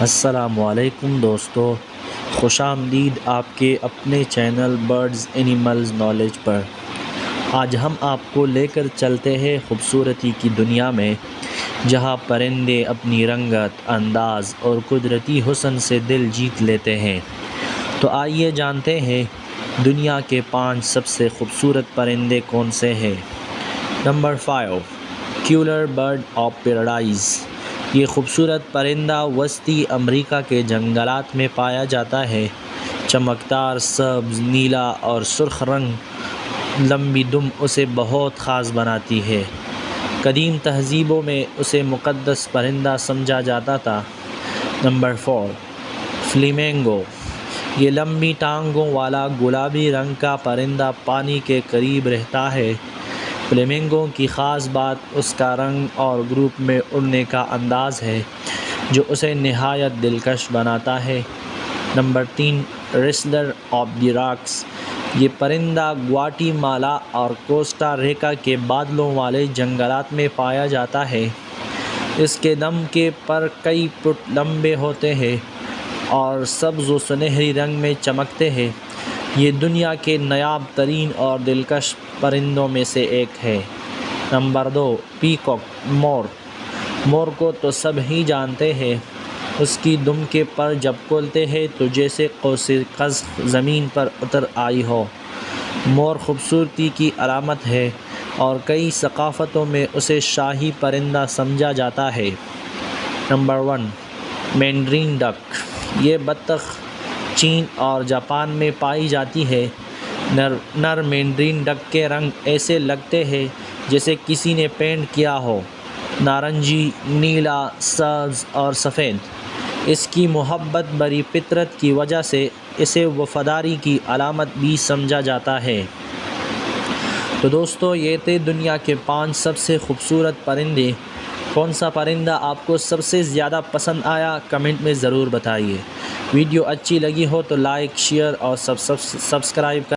السلام علیکم دوستو، خوش آمدید آپ کے اپنے چینل برڈز اینیملز نالج پر۔ آج ہم آپ کو لے کر چلتے ہیں خوبصورتی کی دنیا میں، جہاں پرندے اپنی رنگت، انداز اور قدرتی حسن سے دل جیت لیتے ہیں۔ تو آئیے جانتے ہیں دنیا کے 5 سب سے خوبصورت پرندے کون سے ہیں۔ Number 5، Cuellar bird of paradise. یہ خوبصورت پرندہ وسطی امریکہ کے جنگلات میں پایا جاتا ہے۔ چمکدار سبز، نیلا اور سرخ رنگ لمبی دم اسے بہت خاص بناتی ہے۔ قدیم تہذیبوں میں اسے مقدس پرندہ سمجھا جاتا تھا۔ Number 4، flamingo. یہ لمبی ٹانگوں والا گلابی رنگ کا پرندہ پانی کے قریب رہتا ہے۔ فلیمینگو کی خاص بات اس کا رنگ اور گروپ میں اڑنے کا انداز ہے، جو اسے نہایت دلکش بناتا ہے۔ Number 3، wrestler of the rocks. یہ پرندہ گواٹی مالا اور کوسٹا ریکا کے بادلوں والے جنگلات میں پایا جاتا ہے۔ اس کے دم کے پر کئی فٹ لمبے ہوتے ہیں اور سبز و سنہری رنگ میں چمکتے ہیں۔ یہ دنیا کے نایاب ترین اور دلکش پرندوں میں سے ایک ہے۔ نمبر 2، پیکاک مور۔ مور کو تو سب ہی جانتے ہیں۔ اس کی دم کے پر جب کھلتے ہیں تو جیسے قوس قزح زمین پر اتر آئی ہو۔ مور خوبصورتی کی علامت ہے اور کئی ثقافتوں میں اسے شاہی پرندہ سمجھا جاتا ہے۔ نمبر 1، مینڈرین ڈک۔ یہ بطخ چین اور جاپان میں پائی جاتی ہے۔ نر مینڈرین ڈک کے رنگ ایسے لگتے ہیں جیسے کسی نے پینٹ کیا ہو، نارنجی، نیلا، سبز اور سفید۔ اس کی محبت بھری فطرت کی وجہ سے اسے وفاداری کی علامت بھی سمجھا جاتا ہے۔ تو دوستو، یہ تھے دنیا کے 5 سب سے خوبصورت پرندے۔ کون سا پرندہ آپ کو سب سے زیادہ پسند آیا، کمنٹ میں ضرور بتائیے۔ ویڈیو اچھی لگی ہو تو لائک، شیئر اور سبسکرائب